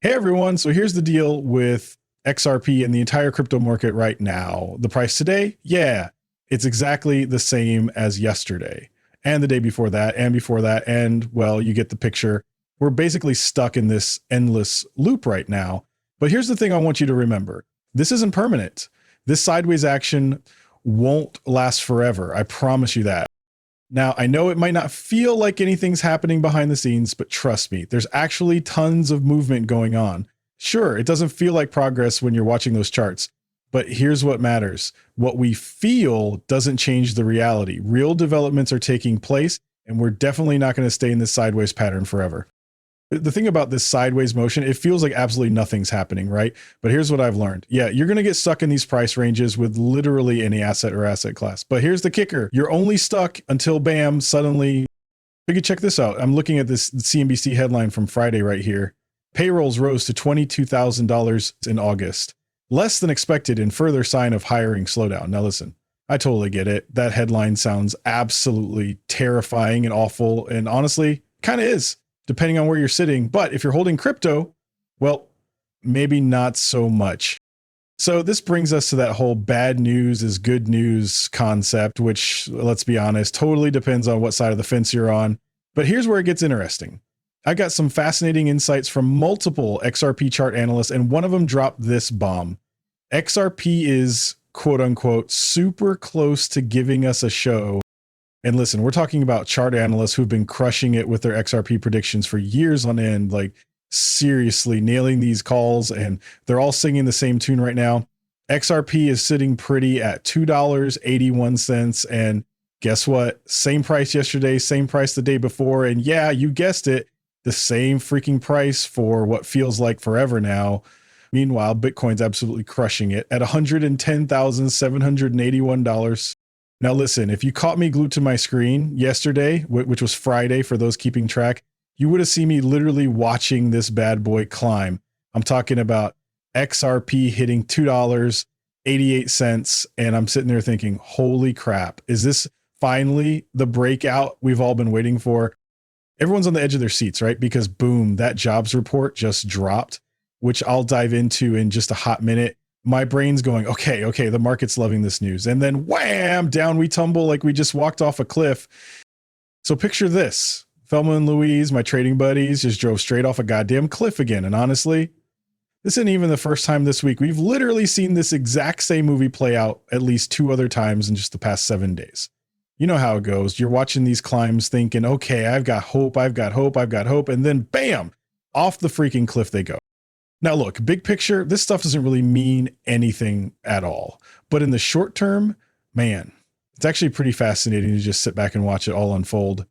Hey everyone, so here's the deal with XRP and the entire crypto market right now. The price today, yeah, it's exactly the same as yesterday and the day before that and before that. And well, you get the picture. We're basically stuck in this endless loop right now. But here's the thing I want you to remember. This isn't permanent. This sideways action won't last forever. I promise you that. Now, I know it might not feel like anything's happening behind the scenes, but trust me, there's actually tons of movement going on. Sure, it doesn't feel like progress when you're watching those charts, but here's what matters. What we feel doesn't change the reality. Real developments are taking place, and we're definitely not going to stay in this sideways pattern forever. The thing about this sideways motion, it feels like absolutely nothing's happening, right? But here's what I've learned. Yeah, you're going to get stuck in these price ranges with literally any asset or asset class. But here's the kicker. You're only stuck until bam, suddenly. You can check this out. I'm looking at this CNBC headline from Friday right here. Payrolls rose to $22,000 in August. Less than expected and further sign of hiring slowdown. Now listen, I totally get it. That headline sounds absolutely terrifying and awful. And honestly, kind of is, depending on where you're sitting. But if you're holding crypto, well, maybe not so much. So this brings us to that whole bad news is good news concept, which, let's be honest, totally depends on what side of the fence you're on. But here's where it gets interesting. I got some fascinating insights from multiple XRP chart analysts, and one of them dropped this bomb. XRP is, quote unquote, super close to giving us a show. And listen, we're talking about chart analysts who've been crushing it with their XRP predictions for years on end, like seriously nailing these calls, and they're all singing the same tune right now. XRP is sitting pretty at $2.81. And guess what? Same price yesterday, same price the day before. And yeah, you guessed it, the same freaking price for what feels like forever now. Meanwhile, Bitcoin's absolutely crushing it at $110,781. Now, listen, if you caught me glued to my screen yesterday, which was Friday for those keeping track, you would have seen me literally watching this bad boy climb. I'm talking about XRP hitting $2.88. And I'm sitting there thinking, holy crap, is this finally the breakout we've all been waiting for? Everyone's on the edge of their seats, right? Because boom, that jobs report just dropped, which I'll dive into in just a hot minute. My brain's going, okay, the market's loving this news. And then wham, down we tumble like we just walked off a cliff. So picture this. Thelma and Louise, my trading buddies, just drove straight off a goddamn cliff again. And honestly, this isn't even the first time this week. We've literally seen this exact same movie play out at least 2 other times in just the past 7 days. You know how it goes. You're watching these climbs thinking, okay, I've got hope. And then bam, off the freaking cliff they go. Now, look, big picture, this stuff doesn't really mean anything at all. But in the short term, man, it's actually pretty fascinating to just sit back and watch it all unfold.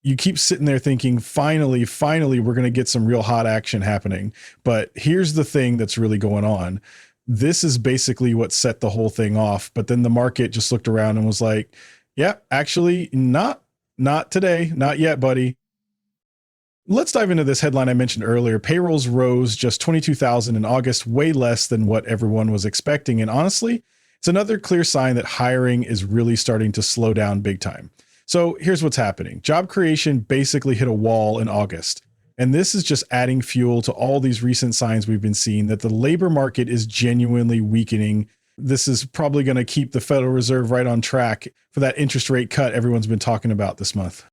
You keep sitting there thinking, finally, we're going to get some real hot action happening. But here's the thing that's really going on. This is basically what set the whole thing off. But then the market just looked around and was like, yeah, actually, not today. Not yet, buddy. Let's dive into this headline I mentioned earlier. Payrolls rose just 22,000 in August, way less than what everyone was expecting. And honestly, it's another clear sign that hiring is really starting to slow down big time. So here's what's happening. Job creation basically hit a wall in August. And this is just adding fuel to all these recent signs we've been seeing that the labor market is genuinely weakening. This is probably going to keep the Federal Reserve right on track for that interest rate cut everyone's been talking about this month.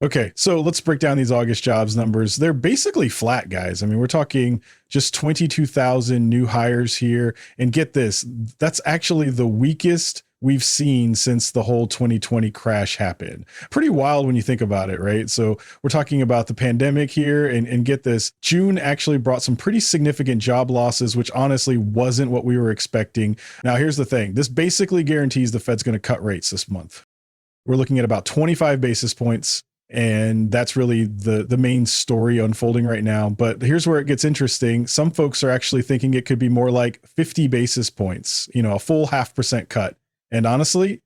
Okay, so let's break down these August jobs numbers. They're basically flat, guys. I mean, we're talking just 22,000 new hires here. And get this, that's actually the weakest we've seen since the whole 2020 crash happened. Pretty wild when you think about it, right? So we're talking about the pandemic here, and get this, June actually brought some pretty significant job losses, which honestly wasn't what we were expecting. Now, here's the thing. This basically guarantees the Fed's going to cut rates this month. We're looking at about 25 basis points. And that's really the main story unfolding right now. But here's where it gets interesting. Some folks are actually thinking it could be more like 50 basis points, a full 0.5% cut. And honestly,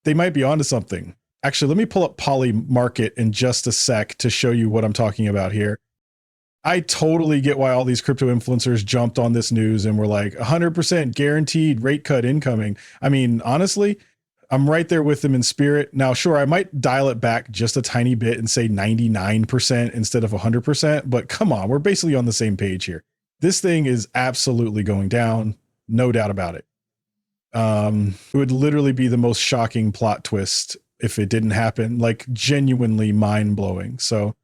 they might be onto something. Actually, let me pull up Poly Market in just a sec to show you what I'm talking about here. I totally get why all these crypto influencers jumped on this news and were like 100% guaranteed rate cut incoming. I mean, honestly, I'm right there with them in spirit. Now, sure, I might dial it back just a tiny bit and say 99% instead of 100%, but come on, we're basically on the same page here. This thing is absolutely going down, no doubt about it. It would literally be the most shocking plot twist if it didn't happen, like genuinely mind blowing. So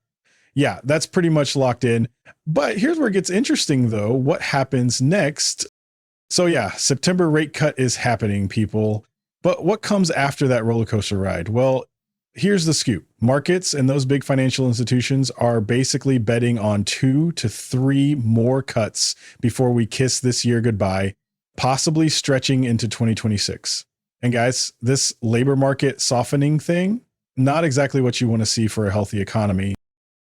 yeah, that's pretty much locked in. But here's where it gets interesting though. What happens next? So yeah, September rate cut is happening, people. But what comes after that roller coaster ride? Well, here's the scoop. Markets and those big financial institutions are basically betting on 2 to 3 more cuts before we kiss this year goodbye, possibly stretching into 2026. And guys, this labor market softening thing, not exactly what you want to see for a healthy economy.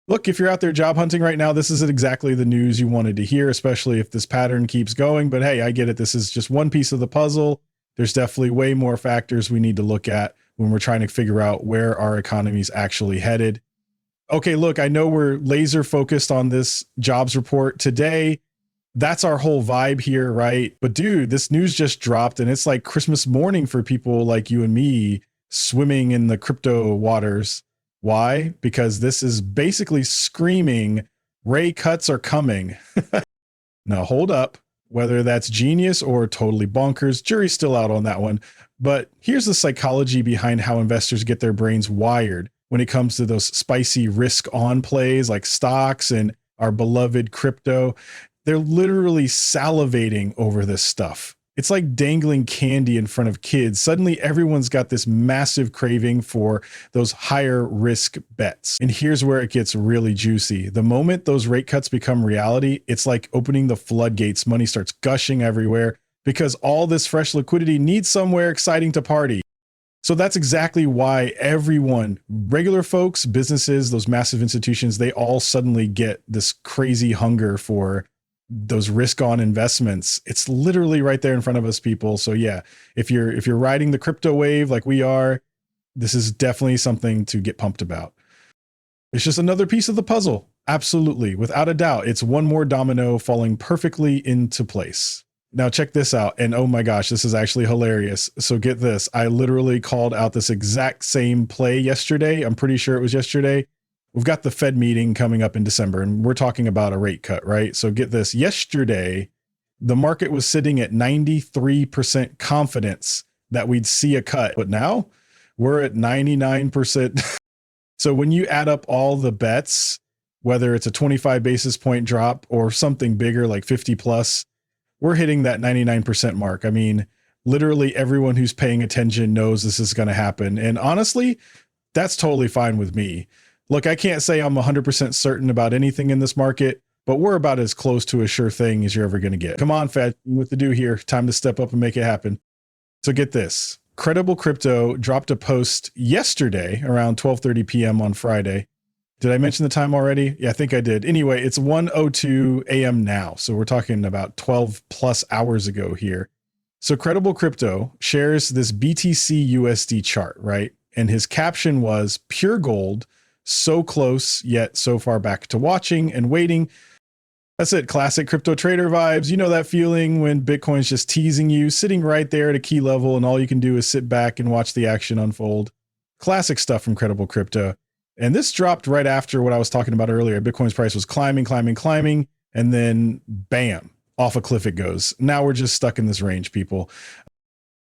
Look, if you're out there job hunting right now, this isn't exactly the news you wanted to hear, especially if this pattern keeps going. But hey, I get it. This is just one piece of the puzzle. There's definitely way more factors we need to look at when we're trying to figure out where our economy is actually headed. Okay, look, I know we're laser focused on this jobs report today. That's our whole vibe here, right? But dude, this news just dropped and it's like Christmas morning for people like you and me swimming in the crypto waters. Why? Because this is basically screaming, rate cuts are coming. Now, hold up. Whether that's genius or totally bonkers, jury's still out on that one. But here's the psychology behind how investors get their brains wired when it comes to those spicy risk on plays like stocks and our beloved crypto. They're literally salivating over this stuff. It's like dangling candy in front of kids. Suddenly, everyone's got this massive craving for those higher risk bets. And here's where it gets really juicy. The moment those rate cuts become reality, it's like opening the floodgates. Money starts gushing everywhere because all this fresh liquidity needs somewhere exciting to party. So that's exactly why everyone, regular folks, businesses, those massive institutions, they all suddenly get this crazy hunger for those risk on investments. It's literally right there in front of us, people. So yeah, if you're riding the crypto wave like we are, this is definitely something to get pumped about. It's just another piece of the puzzle. Absolutely. Without a doubt, it's one more domino falling perfectly into place. Now check this out. And oh my gosh, this is actually hilarious. So get this. I literally called out this exact same play yesterday. I'm pretty sure it was yesterday. We've got the Fed meeting coming up in December, and we're talking about a rate cut, right? So get this. Yesterday, the market was sitting at 93% confidence that we'd see a cut. But now we're at 99%. So when you add up all the bets, whether it's a 25 basis point drop or something bigger like 50 plus, we're hitting that 99% mark. I mean, literally everyone who's paying attention knows this is going to happen. And honestly, that's totally fine with me. Look, I can't say I'm 100% certain about anything in this market, but we're about as close to a sure thing as you're ever going to get. Come on, Fed, what to do here? Time to step up and make it happen. So get this. Credible Crypto dropped a post yesterday around 12:30 p.m. on Friday. Did I mention the time already? Yeah, I think I did. Anyway, it's 1:02 a.m. now. So we're talking about 12 plus hours ago here. So Credible Crypto shares this BTC USD chart, right? And his caption was pure gold, so close, yet so far back to watching and waiting. That's it. Classic crypto trader vibes. You know that feeling when Bitcoin's just teasing you, sitting right there at a key level, and all you can do is sit back and watch the action unfold. Classic stuff from Credible Crypto. And this dropped right after what I was talking about earlier. Bitcoin's price was climbing, and then bam, off a cliff it goes. Now we're just stuck in this range, people.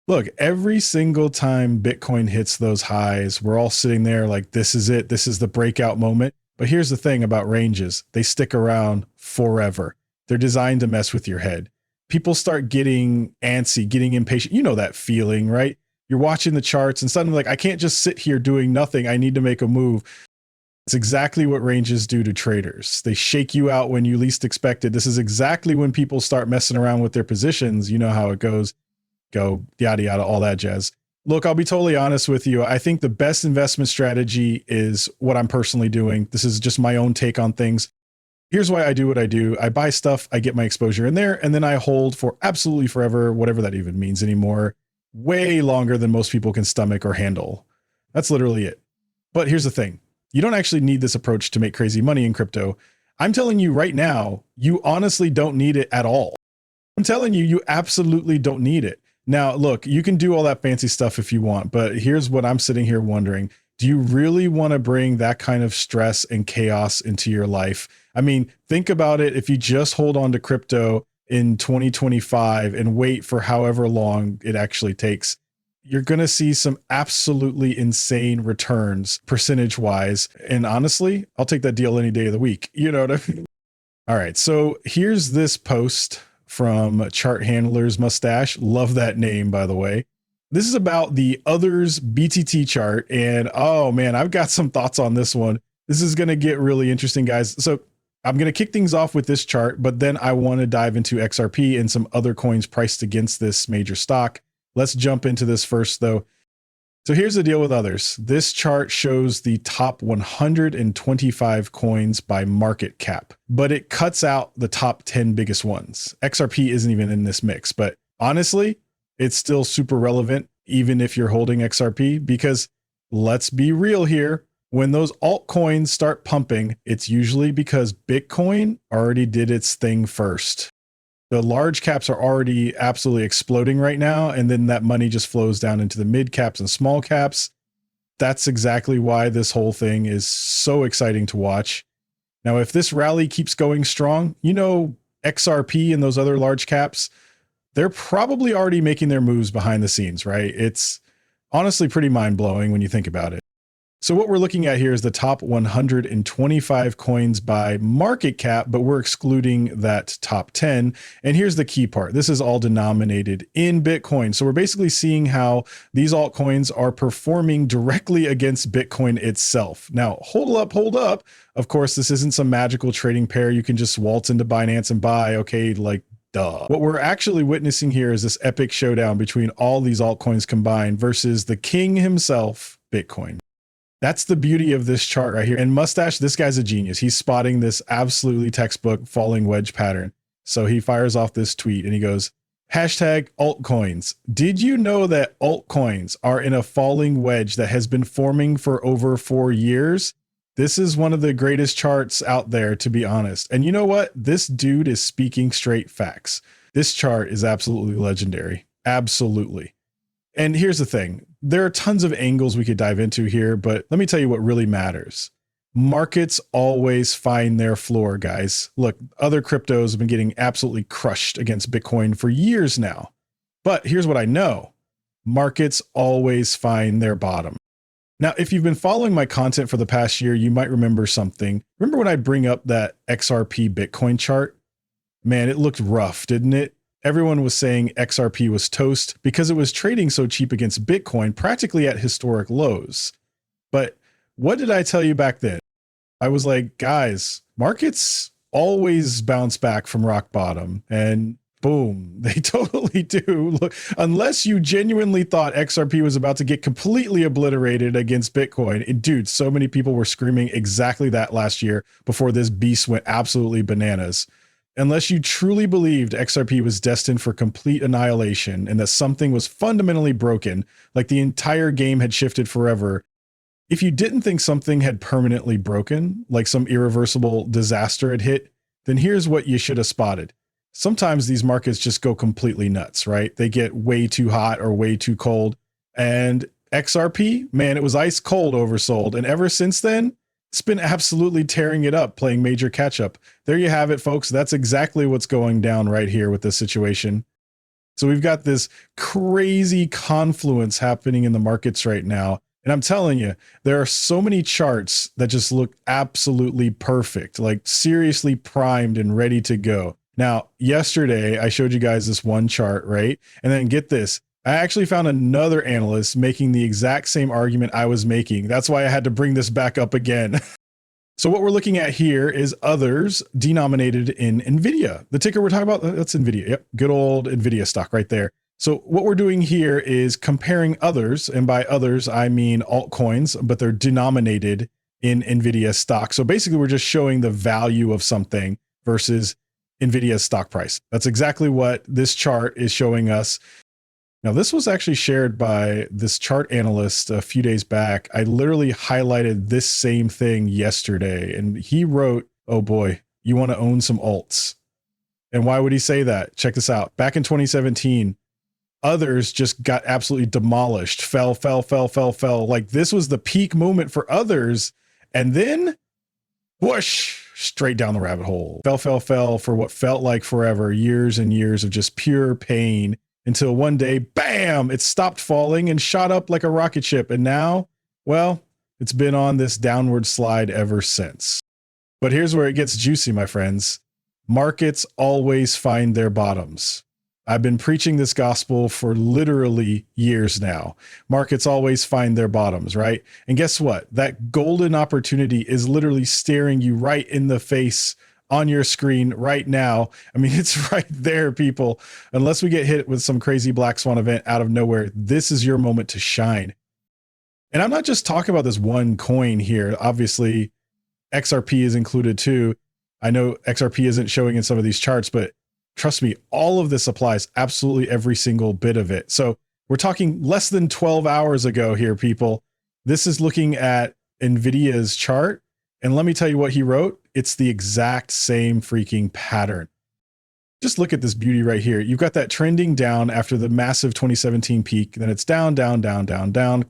Look, every single time Bitcoin hits those highs, we're all sitting there like, this is it. This is the breakout moment. But here's the thing about ranges. They stick around forever. They're designed to mess with your head. People start getting antsy, getting impatient. You know that feeling, right? You're watching the charts and suddenly like, I can't just sit here doing nothing. I need to make a move. It's exactly what ranges do to traders. They shake you out when you least expect it. This is exactly when people start messing around with their positions. You know how it goes. Go yada, yada, all that jazz. Look, I'll be totally honest with you. I think the best investment strategy is what I'm personally doing. This is just my own take on things. Here's why I do what I do. I buy stuff, I get my exposure in there, and then I hold for absolutely forever, whatever that even means anymore, way longer than most people can stomach or handle. That's literally it. But here's the thing. You don't actually need this approach to make crazy money in crypto. I'm telling you right now, you honestly don't need it at all. I'm telling you, you absolutely don't need it. Now, look, you can do all that fancy stuff if you want, but here's what I'm sitting here wondering. Do you really want to bring that kind of stress and chaos into your life? I mean, think about it. If you just hold on to crypto in 2025 and wait for however long it actually takes, you're going to see some absolutely insane returns percentage wise. And honestly, I'll take that deal any day of the week. You know what I mean? All right. So here's this post from Chart Handler's Mustache. Love that name, by the way. This is about the others BTT chart. And oh man, I've got some thoughts on this one. This is going to get really interesting, guys. So I'm going to kick things off with this chart, but then I want to dive into XRP and some other coins priced against this major stock. Let's jump into this first, though. So here's the deal with others. This chart shows the top 125 coins by market cap, but it cuts out the top 10 biggest ones. XRP isn't even in this mix, but honestly, it's still super relevant, even if you're holding XRP, because let's be real here. When those altcoins start pumping, it's usually because Bitcoin already did its thing first. The large caps are already absolutely exploding right now, and then that money just flows down into the mid caps and small caps. That's exactly why this whole thing is so exciting to watch. Now, if this rally keeps going strong, you know, XRP and those other large caps, they're probably already making their moves behind the scenes, right? It's honestly pretty mind-blowing when you think about it. So what we're looking at here is the top 125 coins by market cap, but we're excluding that top 10. And here's the key part. This is all denominated in Bitcoin. So we're basically seeing how these altcoins are performing directly against Bitcoin itself. Now, hold up. Of course, this isn't some magical trading pair. You can just waltz into Binance and buy, okay, like duh. What we're actually witnessing here is this epic showdown between all these altcoins combined versus the king himself, Bitcoin. That's the beauty of this chart right here. And Mustache, this guy's a genius. He's spotting this absolutely textbook falling wedge pattern. So he fires off this tweet and he goes, hashtag altcoins. Did you know that altcoins are in a falling wedge that has been forming for over 4 years? This is one of the greatest charts out there, to be honest. And you know what? This dude is speaking straight facts. This chart is absolutely legendary. Absolutely. And here's the thing. There are tons of angles we could dive into here, but let me tell you what really matters. Markets always find their floor, guys. Look, other cryptos have been getting absolutely crushed against Bitcoin for years now. But here's what I know. Markets always find their bottom. Now, if you've been following my content for the past year, you might remember something. Remember when I bring up that XRP Bitcoin chart? Man, it looked rough, didn't it? Everyone was saying XRP was toast because it was trading so cheap against Bitcoin, practically at historic lows. But what did I tell you back then? I was like, guys, markets always bounce back from rock bottom, and boom, they totally do. Look, unless you genuinely thought XRP was about to get completely obliterated against Bitcoin. Dude, so many people were screaming exactly that last year before this beast went absolutely bananas. Unless you truly believed XRP was destined for complete annihilation and that something was fundamentally broken, like the entire game had shifted forever. If you didn't think something had permanently broken, like some irreversible disaster had hit, then here's what you should have spotted. Sometimes these markets just go completely nuts, right? They get way too hot or way too cold. And XRP, man, it was ice cold oversold. And ever since then, it's been absolutely tearing it up, playing major catch up. There you have it, folks. That's exactly what's going down right here with this situation. So we've got this crazy confluence happening in the markets right now. And I'm telling you, there are so many charts that just look absolutely perfect, like seriously primed and ready to go. Now, yesterday, I showed you guys this one chart, right? And then get this. I actually found another analyst making the exact same argument I was making. That's why I had to bring this back up again. So what we're looking at here is others denominated in NVIDIA. The ticker we're talking about, that's NVIDIA. Yep, good old NVIDIA stock right there. So what we're doing here is comparing others, and by others, I mean altcoins, but they're denominated in NVIDIA stock. So basically, we're just showing the value of something versus NVIDIA's stock price. That's exactly what this chart is showing us. Now, this was actually shared by this chart analyst a few days back. I literally highlighted this same thing yesterday, and he wrote, oh boy, you want to own some alts. And why would he say that? Check this out. Back in 2017, Others just got absolutely demolished, fell. Like this was the peak moment for others. And then whoosh, straight down the rabbit hole. Fell for what felt like forever, years and years of just pure pain until one day, bam, it stopped falling and shot up like a rocket ship. And now, well, it's been on this downward slide ever since. But here's where it gets juicy, my friends. Markets always find their bottoms. I've been preaching this gospel for literally years now. Markets always find their bottoms, right? And guess what? That golden opportunity is literally staring you right in the face on your screen right now. I mean, it's right there, people. Unless we get hit with some crazy black swan event out of nowhere, this is your moment to shine. And I'm not just talking about this one coin here. Obviously, XRP is included too. I know XRP isn't showing in some of these charts, but trust me, all of this applies, absolutely every single bit of it. So we're talking less than 12 hours ago here, people. This is looking at NVIDIA's chart. And let me tell you what he wrote. It's the exact same freaking pattern. Just look at this beauty right here. You've got that trending down after the massive 2017 peak. Then it's down,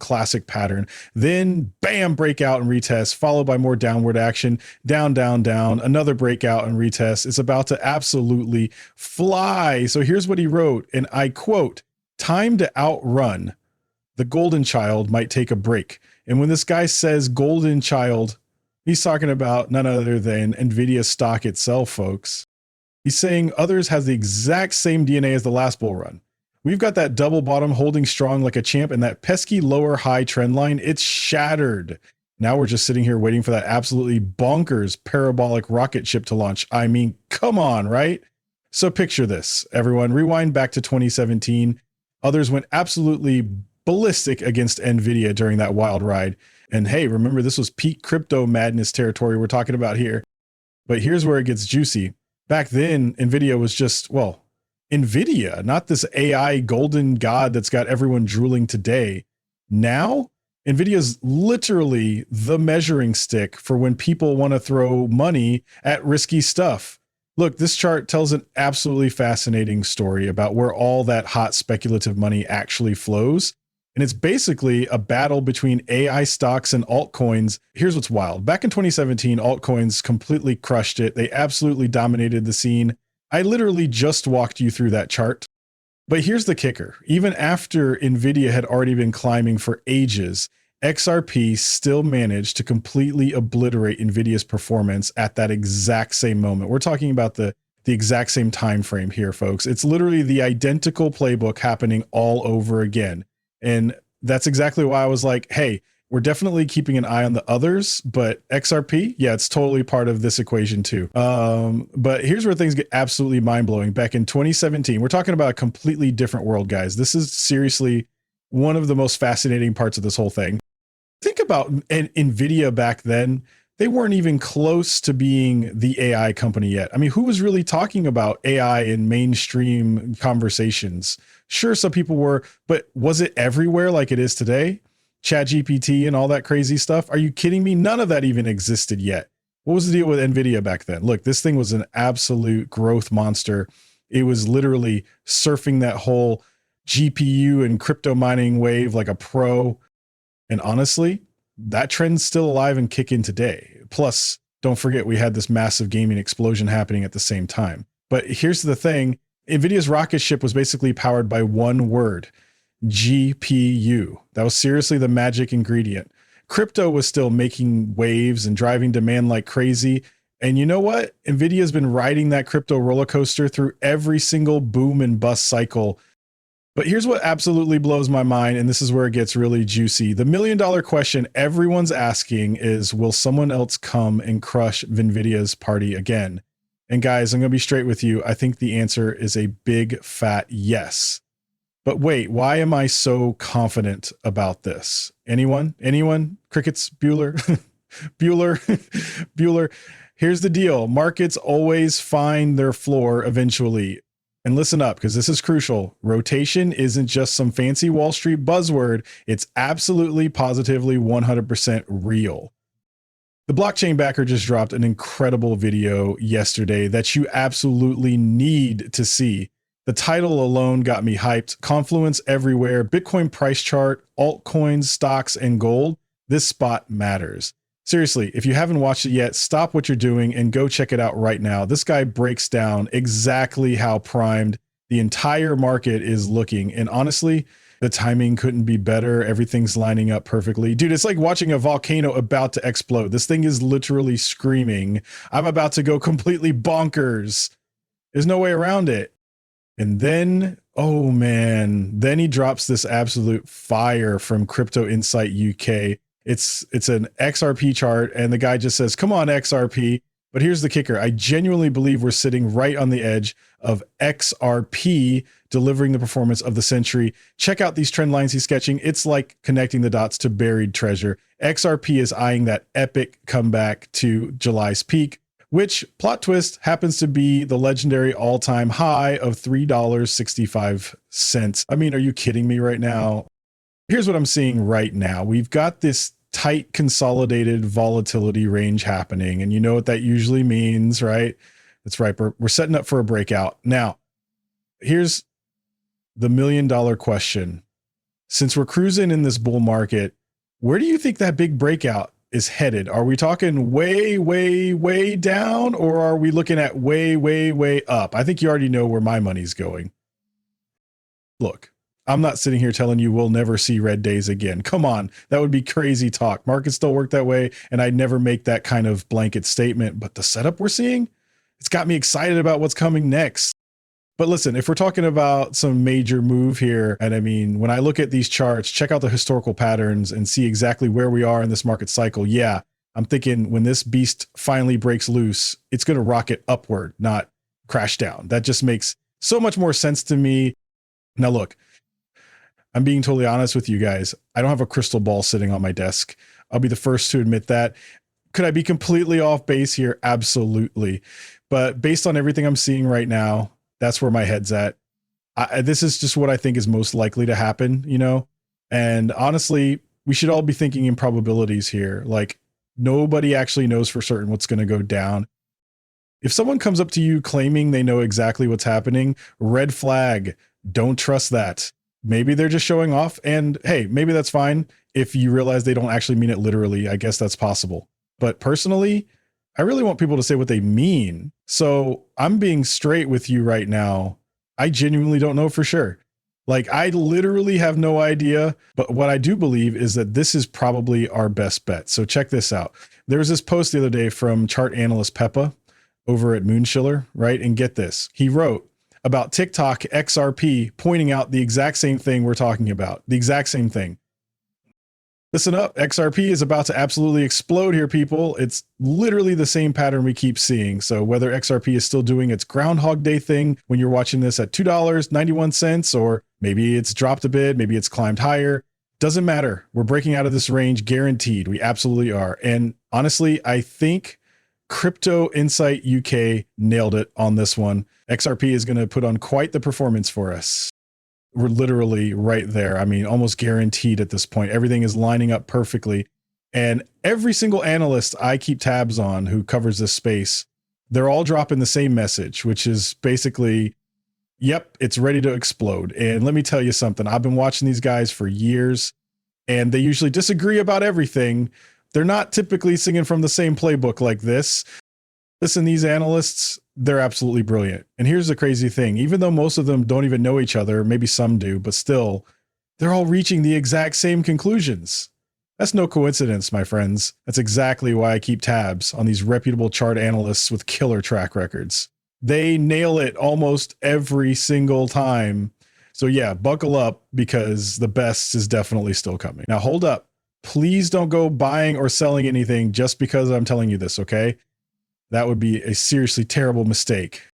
classic pattern. Then bam, breakout and retest, followed by more downward action, down, another breakout and retest. It's about to absolutely fly. So here's what he wrote, and I quote, "Time to outrun. The golden child might take a break." And when this guy says golden child, he's talking about none other than NVIDIA stock itself, folks. He's saying others has the exact same DNA as the last bull run. We've got that double bottom holding strong like a champ, and that pesky lower high trend line, it's shattered. Now we're just sitting here waiting for that absolutely bonkers parabolic rocket ship to launch. I mean, come on, right? So picture this, everyone. Rewind back to 2017. Others went absolutely ballistic against NVIDIA during that wild ride. And hey, remember, this was peak crypto madness territory we're talking about here. But here's where it gets juicy. Back then, NVIDIA was just, well, NVIDIA, not this AI golden god that's got everyone drooling today. Now, NVIDIA is literally the measuring stick for when people want to throw money at risky stuff. Look, this chart tells an absolutely fascinating story about where all that hot speculative money actually flows. And it's basically a battle between AI stocks and altcoins. Here's what's wild. Back in 2017, altcoins completely crushed it. They absolutely dominated the scene. I literally just walked you through that chart. But here's the kicker. Even after NVIDIA had already been climbing for ages, XRP still managed to completely obliterate NVIDIA's performance at that exact same moment. We're talking about the exact same time frame here, folks. It's literally the identical playbook happening all over again. And that's exactly why I was like, hey, we're definitely keeping an eye on the others, but XRP, yeah, it's totally part of this equation too. But here's where things get absolutely mind-blowing. Back in 2017, we're talking about a completely different world, guys. This is seriously one of the most fascinating parts of this whole thing. Think about NVIDIA back then. They weren't even close to being the AI company yet. I mean, who was really talking about AI in mainstream conversations? Sure, some people were, but was it everywhere like it is today? ChatGPT and all that crazy stuff? Are you kidding me? None of that even existed yet. What was the deal with NVIDIA back then? Look, this thing was an absolute growth monster. It was literally surfing that whole GPU and crypto mining wave like a pro. And honestly, that trend's still alive and kicking today. Plus, don't forget, we had this massive gaming explosion happening at the same time. But here's the thing. NVIDIA's rocket ship was basically powered by one word, GPU. That was seriously the magic ingredient. Crypto was still making waves and driving demand like crazy. And you know what? NVIDIA's been riding that crypto roller coaster through every single boom and bust cycle. But here's what absolutely blows my mind, and this is where it gets really juicy. The million-dollar question everyone's asking is, will someone else come and crush NVIDIA's party again? And guys, I'm going to be straight with you. I think the answer is a big fat yes. But wait, why am I so confident about this? Anyone? Crickets? Bueller? Bueller? Here's the deal. Markets always find their floor eventually. And listen up, because this is crucial. Rotation isn't just some fancy Wall Street buzzword. It's absolutely, positively, 100% real. The blockchain backer just dropped an incredible video yesterday that you absolutely need to see. The title alone got me hyped. Confluence everywhere. Bitcoin price chart, altcoins, stocks, and gold. This spot matters. Seriously, if you haven't watched it yet, stop what you're doing and go check it out right now. This guy breaks down exactly how primed the entire market is looking. And honestly, the timing couldn't be better. Everything's lining up perfectly. Dude, it's like watching a volcano about to explode. This thing is literally screaming, I'm about to go completely bonkers. There's no way around it. And then, oh man, then he drops this absolute fire from Crypto Insight UK. It's an XRP chart, and the guy just says, come on, XRP. But here's the kicker. I genuinely believe we're sitting right on the edge of XRP delivering the performance of the century. Check out these trend lines he's sketching. It's like connecting the dots to buried treasure. XRP is eyeing that epic comeback to July's peak, which, plot twist, happens to be the legendary all-time high of $3.65. I mean, are you kidding me right now? Here's what I'm seeing right now. We've got this tight consolidated volatility range happening, and you know what that usually means, right? That's right. We're setting up for a breakout. Now, here's the $1,000,000 question. Since we're cruising in this bull market, where do you think that big breakout is headed? Are we talking way, way, way down, or are we looking at way, way, way up? I think you already know where my money's going. Look, I'm not sitting here telling you we'll never see red days again. Come on, that would be crazy talk. Markets don't work that way, and I'd never make that kind of blanket statement. But the setup we're seeing, it's got me excited about what's coming next. But listen, if we're talking about some major move here, and I mean, when I look at these charts, check out the historical patterns and see exactly where we are in this market cycle. Yeah, I'm thinking when this beast finally breaks loose, it's going to rocket upward, not crash down. That just makes so much more sense to me. Now, look, I'm being totally honest with you guys. I don't have a crystal ball sitting on my desk. I'll be the first to admit that. Could I be completely off base here? Absolutely. But based on everything I'm seeing right now, that's where my head's at. This is just what I think is most likely to happen, you know? And honestly, we should all be thinking in probabilities here. Like, nobody actually knows for certain what's going to go down. If someone comes up to you claiming they know exactly what's happening, red flag, don't trust that. Maybe they're just showing off, and hey, maybe that's fine. If you realize they don't actually mean it literally, I guess that's possible. But personally, I really want people to say what they mean. So I'm being straight with you right now. I genuinely don't know for sure. Like, I literally have no idea. But what I do believe is that this is probably our best bet. So check this out. There was this post the other day from chart analyst Peppa over at Moonshiller, right? And get this. He wrote about TikTok XRP, pointing out the exact same thing we're talking about. The exact same thing. Listen up, XRP is about to absolutely explode here, people. It's literally the same pattern we keep seeing. So whether XRP is still doing its Groundhog Day thing when you're watching this at $2.91, or maybe it's dropped a bit, maybe it's climbed higher, doesn't matter. We're breaking out of this range, guaranteed. We absolutely are. And honestly, I think Crypto Insight UK nailed it on this one. XRP is going to put on quite the performance for us. We're literally right there. I mean, almost guaranteed at this point. Everything is lining up perfectly. And every single analyst I keep tabs on who covers this space, they're all dropping the same message, which is basically, yep, it's ready to explode. And let me tell you something. I've been watching these guys for years, and they usually disagree about everything. They're not typically singing from the same playbook like this. Listen, these analysts, they're absolutely brilliant. And here's the crazy thing. Even though most of them don't even know each other, maybe some do, but still, they're all reaching the exact same conclusions. That's no coincidence, my friends. That's exactly why I keep tabs on these reputable chart analysts with killer track records. They nail it almost every single time. So yeah, buckle up, because the best is definitely still coming. Now hold up. Please don't go buying or selling anything just because I'm telling you this, okay? That would be a seriously terrible mistake.